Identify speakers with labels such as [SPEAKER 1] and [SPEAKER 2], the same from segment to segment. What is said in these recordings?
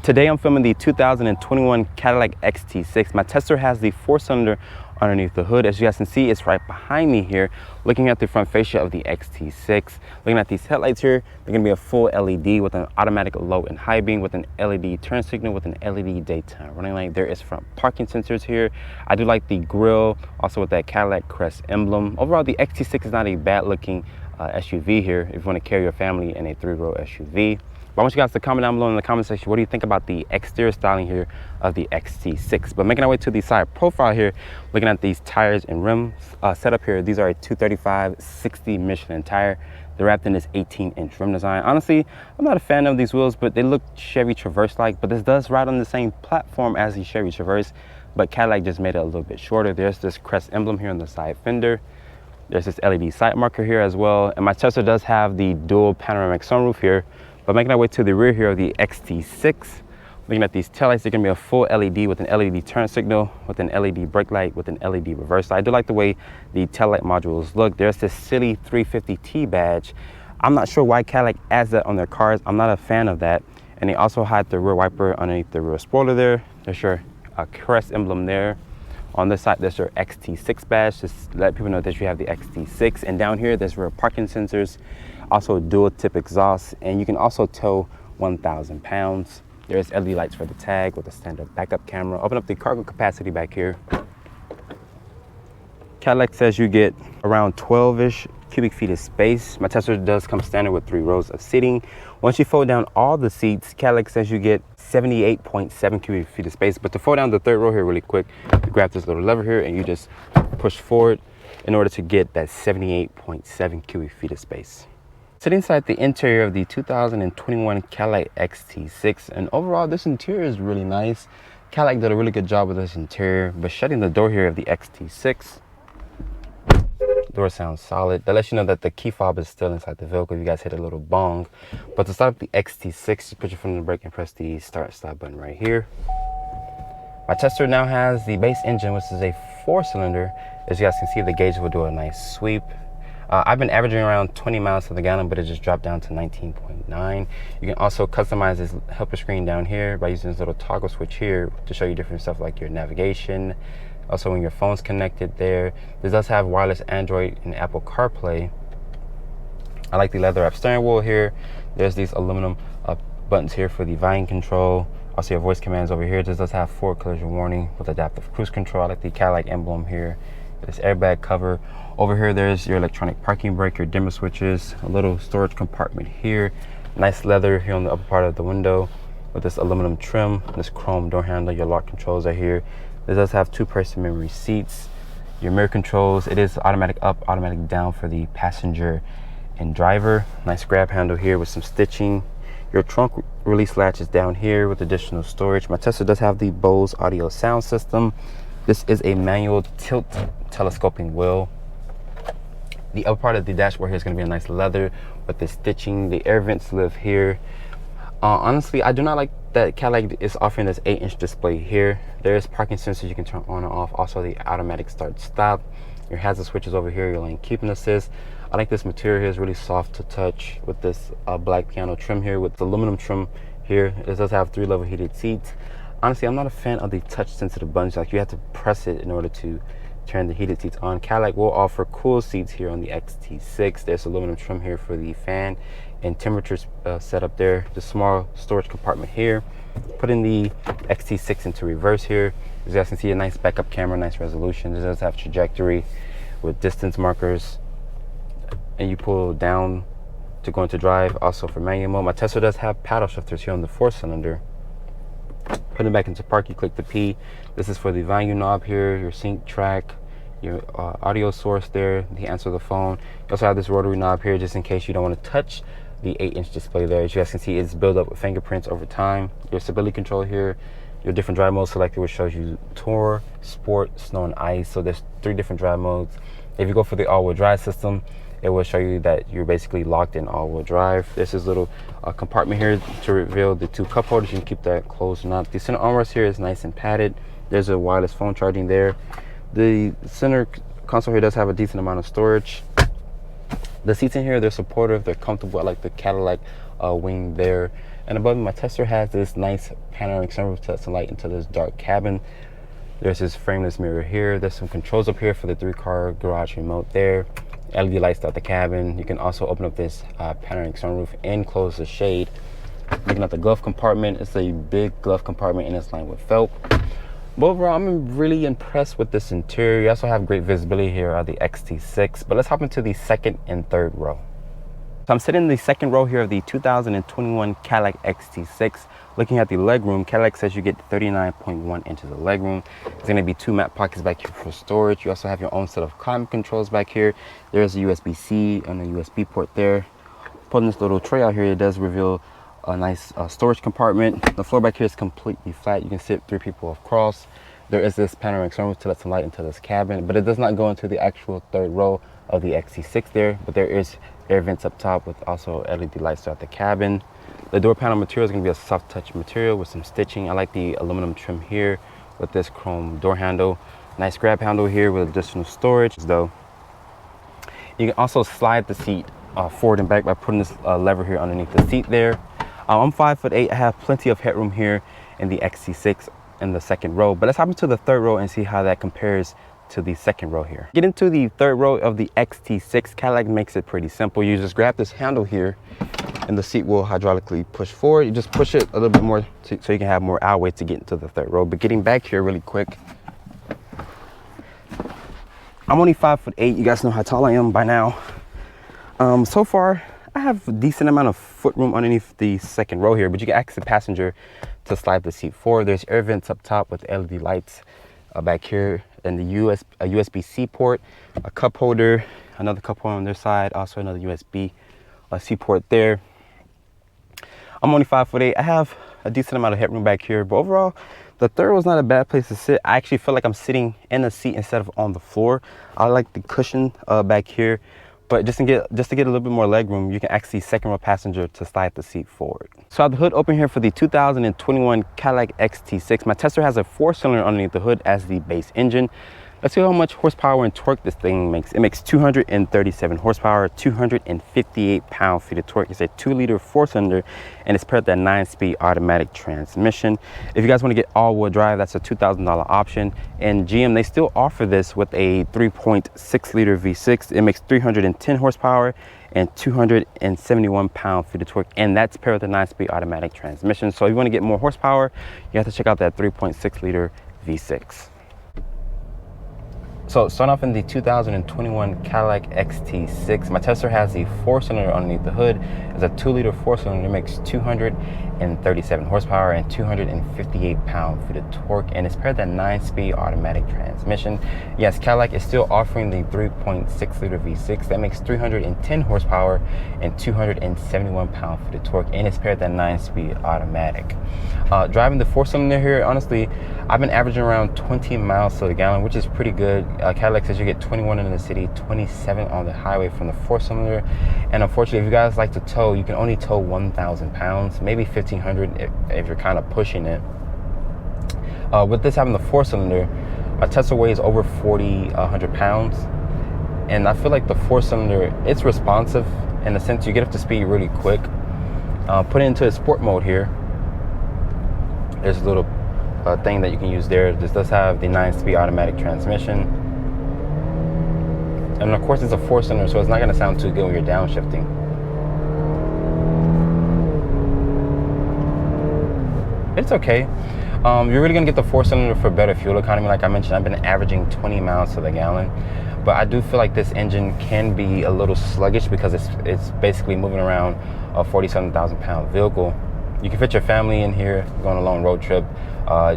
[SPEAKER 1] Today I'm filming the 2021 Cadillac XT6. My tester has the 4-cylinder underneath the hood. As you guys can see, it's right behind me here. Looking at the front fascia of the XT6, looking at these headlights here, they're gonna be a full LED with an automatic low and high beam, with an LED turn signal, with an LED daytime running light. There is front parking sensors here. I do like the grille, also with that Cadillac crest emblem. Overall, the XT6 is not a bad looking SUV here if you want to carry your family in a 3-row SUV. But I want you guys to comment down below in the comment section, what do you think about the exterior styling here of the XT6? But making our way to the side profile here, looking at these tires and rims setup here, these are a 235/60 Michelin tire. They're wrapped in this 18-inch rim design. Honestly, I'm not a fan of these wheels, but they look Chevy Traverse-like. But this does ride on the same platform as the Chevy Traverse, but Cadillac just made it a little bit shorter. There's this crest emblem here on the side fender. There's this LED sight marker here as well. And my Tesla does have the dual panoramic sunroof here. But making our way to the rear here of the XT6, looking at these taillights, they're gonna be a full LED with an LED turn signal, with an LED brake light, with an LED reverse light. I do like the way the taillight modules look. There's this City 350T badge. I'm not sure why Cadillac adds that on their cars. I'm not a fan of that. And they also hide the rear wiper underneath the rear spoiler there. There's your crest emblem there. On this side, there's your XT6 badge, just let people know that you have the XT6. And down here, there's rear parking sensors, also dual tip exhaust, and you can also tow 1,000 pounds. There's LED lights for the tag with a standard backup camera. Open up the cargo capacity back here. Cadillac says you get around 12-ish cubic feet of space. My Tesla does come standard with 3 rows of seating. Once you fold down all the seats, Cadillac says you get 78.7 cubic feet of space. But to fold down the 3rd row here really quick, you grab this little lever here and you just push forward in order to get that 78.7 cubic feet of space. Sitting inside the interior of the 2021 Cadillac XT6, and overall this interior is really nice. Cadillac did a really good job with this interior, but shutting the door here of the XT6, door sounds solid. That lets you know that the key fob is still inside the vehicle if you guys hit a little bong. But to start up the XT6, you put your foot on the brake and press the start button right here. My tester now has the base engine, which is a 4-cylinder. As you guys can see, the gauge will do a nice sweep. I've been averaging around 20 miles to the gallon, but it just dropped down to 19.9. You can also customize this helper screen down here by using this little toggle switch here to show you different stuff like your navigation. Also, when your phone's connected there. This does have wireless Android and Apple CarPlay. I like the leather wrap steering wheel here. There's these aluminum buttons here for the volume control. Also, your voice commands over here. This does have forward collision warning with adaptive cruise control. I like the Cadillac emblem here. This airbag cover. Over here, there's your electronic parking brake, your dimmer switches, a little storage compartment here. Nice leather here on the upper part of the window with this aluminum trim, this chrome door handle. Your lock controls are here. This does have 2-person memory seats. Your mirror controls, it is automatic up, automatic down for the passenger and driver. Nice grab handle here with some stitching. Your trunk release latch is down here with additional storage. My Tesla does have the Bose audio sound system. This is a manual tilt telescoping wheel. The upper part of the dashboard here is going to be a nice leather with the stitching. The air vents live here. Honestly, I do not like that Cadillac is offering this 8-inch display here. There is parking sensors you can turn on and off. Also, the automatic start stop. Your hazard switches over here. Your lane keeping assist. I like this material here. It's really soft to touch with this black piano trim here with the aluminum trim here. It does have 3-level heated seats. Honestly, I'm not a fan of the touch-sensitive buttons. Like, you have to press it in order to turn the heated seats on. Cadillac will offer cool seats here on the XT6. There's aluminum trim here for the fan and temperature setup there. The small storage compartment here. Putting the XT6 into reverse here. As you guys can see, a nice backup camera, nice resolution. This does have trajectory with distance markers. And you pull down to go into drive. Also for manual mode. My Tesla does have paddle shifters here on the 4-cylinder. Putting it back into park, you click the P. This is for the volume knob here, your sync track, your audio source there, the answer the phone. You also have this rotary knob here just in case you don't want to touch the 8-inch display there. As you guys can see, it's built up with fingerprints over time. Your stability control here, your different drive modes selected, which shows you Tour, Sport, Snow, and Ice. So there's 3 different drive modes. If you go for the all-wheel drive system, it will show you that you're basically locked in all-wheel drive. There's this little compartment here to reveal the 2 cup holders. You can keep that closed or not. The center armrest here is nice and padded. There's a wireless phone charging there. The center console here does have a decent amount of storage. The seats in here, they're supportive, they're comfortable. I like the Cadillac wing there. And above me, my Tesla has this nice panoramic sunroof to let some light into this dark cabin. There's this frameless mirror here. There's some controls up here for the 3-car garage remote there. LED lights throughout the cabin. You can also open up this panoramic sunroof and close the shade. Looking at the glove compartment, it's a big glove compartment and it's lined with felt. But overall, I'm really impressed with this interior. You also have great visibility here of the XT6. But let's hop into the second and third row. So I'm sitting in the second row here of the 2021 Cadillac XT6. Looking at the legroom, Cadillac says you get 39.1 inches of legroom. There's going to be 2 map pockets back here for storage. You also have your own set of climate controls back here. There's a USB-C and a USB port there. Pulling this little tray out here, it does reveal a nice storage compartment. The floor back here is completely flat. You can sit 3 people across. There is this panoramic sunroof to let some light into this cabin, but it does not go into the actual third row of the XT6 there. But there is air vents up top with also LED lights throughout the cabin. The door panel material is going to be a soft touch material with some stitching. I like the aluminum trim here with this chrome door handle. Nice grab handle here with additional storage though. You can also slide the seat forward and back by putting this lever here underneath the seat there. I'm 5'8". I have plenty of headroom here in the XT6 in the second row. But let's hop into the third row and see how that compares to the second row here. Get into the third row of the XT6. Cadillac makes it pretty simple. You just grab this handle here and the seat will hydraulically push forward. You just push it a little bit more so you can have more airbag to get into the third row. But getting back here really quick, I'm only 5'8". You guys know how tall I am by now. So far, I have a decent amount of foot room underneath the second row here, but you can ask the passenger to slide the seat forward. There's air vents up top with LED lights back here, and the USB-C port, a cup holder, another cup holder on their side, also another USB-C port there. I'm only 5'8". I have a decent amount of headroom back here, but overall, the third row is not a bad place to sit. I actually feel like I'm sitting in the seat instead of on the floor. I like the cushion back here. But just to get a little bit more leg room, you can ask the second row passenger to slide the seat forward. So I have the hood open here for the 2021 Cadillac XT6. My Tesla has a 4-cylinder underneath the hood as the base engine. Let's see how much horsepower and torque this thing makes. It makes 237 horsepower, 258 pound-feet of torque. It's a 2-liter 4-cylinder, and it's paired with that 9-speed automatic transmission. If you guys want to get all-wheel drive, that's a $2,000 option. And GM, they still offer this with a 3.6-liter V6. It makes 310 horsepower and 271 pound-feet of torque, and that's paired with a 9-speed automatic transmission. So if you want to get more horsepower, you have to check out that 3.6-liter V6. So starting off in the 2021 Cadillac XT6, my Tesla has the 4-cylinder underneath the hood. It's a 2-liter 4-cylinder. It makes 237 horsepower and 258 pound-feet of torque, and it's paired with that 9-speed automatic transmission. Yes, Cadillac is still offering the 3.6-liter V6 that makes 310 horsepower and 271 pound-feet of torque, and it's paired with that 9-speed automatic. Driving the 4-cylinder here, honestly, I've been averaging around 20 miles to the gallon, which is pretty good. Cadillac says you get 21 in the city, 27 on the highway from the 4-cylinder. And unfortunately, if you guys like to tow, you can only tow 1,000 pounds, maybe 1,500 if you're kind of pushing it. With this having the 4-cylinder, my Tesla weighs over 4,100 pounds. And I feel like the 4-cylinder, it's responsive in the sense you get up to speed really quick. Put it into a sport mode here. There's a little thing that you can use there. This does have the 9-speed automatic transmission. And of course it's a 4-cylinder, so it's not going to sound too good when you're downshifting. It's okay. You're really going to get the 4-cylinder for better fuel economy. Like I mentioned, I've been averaging 20 miles to the gallon. But I do feel like this engine can be a little sluggish because it's basically moving around a 47,000 pound vehicle. You can fit your family in here, go on a long road trip.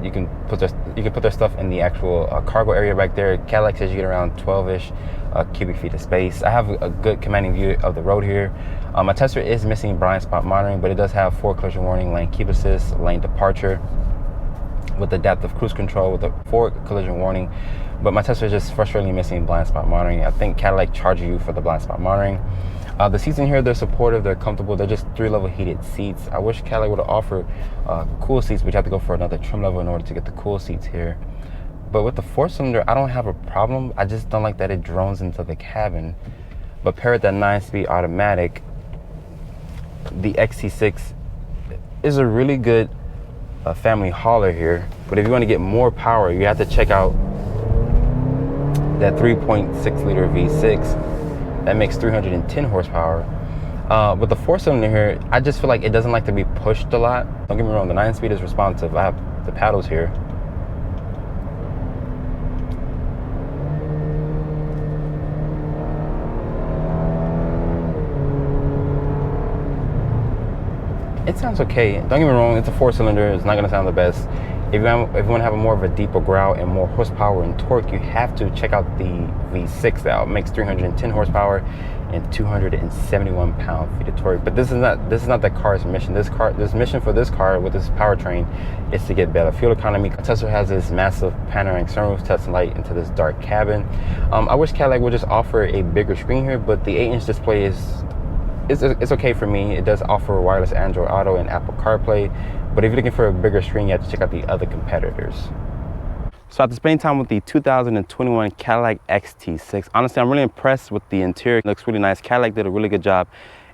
[SPEAKER 1] You can put their stuff in the actual cargo area back there. Cadillac says you get around 12-ish cubic feet of space. I have a good commanding view of the road here. My Tesla is missing blind spot monitoring, but it does have forward collision warning, lane keep assist, lane departure, with adaptive cruise control with a forward collision warning. But my Tesla is just frustratingly missing blind spot monitoring. I think Cadillac charges you for the blind spot monitoring. The seats in here, they're supportive, they're comfortable, they're just 3-level heated seats. I wish Cadillac would have offered cool seats, but you have to go for another trim level in order to get the cool seats here. But with the 4-cylinder, I don't have a problem. I just don't like that it drones into the cabin. But paired with that 9-speed automatic, the XT6 is a really good family hauler here. But if you want to get more power, you have to check out that 3.6 liter V6 that makes 310 horsepower. With the 4-cylinder here, I just feel like it doesn't like to be pushed a lot. Don't get me wrong, the 9-speed is responsive. I have the paddles here. It sounds okay. Don't get me wrong, it's a 4-cylinder. It's not going to sound the best. If you want to have a more of a deeper growl and more horsepower and torque, you have to check out the V6 out. It makes 310 horsepower and 271 pound-feet of torque. But this is not the car's mission. This mission for this car with this powertrain is to get better fuel economy. Tesla has this massive panoramic sunroof, touching light into this dark cabin. I wish Cadillac would just offer a bigger screen here, but the 8-inch display it's okay for me. It does offer wireless Android Auto and Apple CarPlay, but if you're looking for a bigger screen, you have to check out the other competitors. So after spending time with the 2021 Cadillac XT6, honestly, I'm really impressed with the interior. It looks really nice. Cadillac did a really good job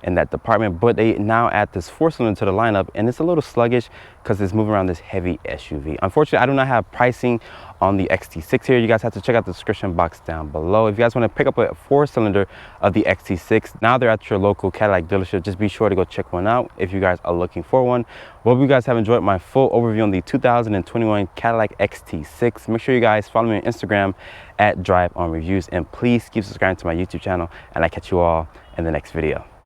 [SPEAKER 1] in that department, but they now add this 4-cylinder to the lineup, and it's a little sluggish because it's moving around this heavy SUV. Unfortunately, I do not have pricing on the XT6 here. You guys have to check out the description box down below. If you guys want to pick up a 4-cylinder of the XT6, now they're at your local Cadillac dealership. Just be sure to go check one out if you guys are looking for one. Well, if you guys have enjoyed my full overview on the 2021 Cadillac XT6, make sure you guys follow me on Instagram at DriveOnReviews, and please keep subscribing to my YouTube channel, and I'll catch you all in the next video.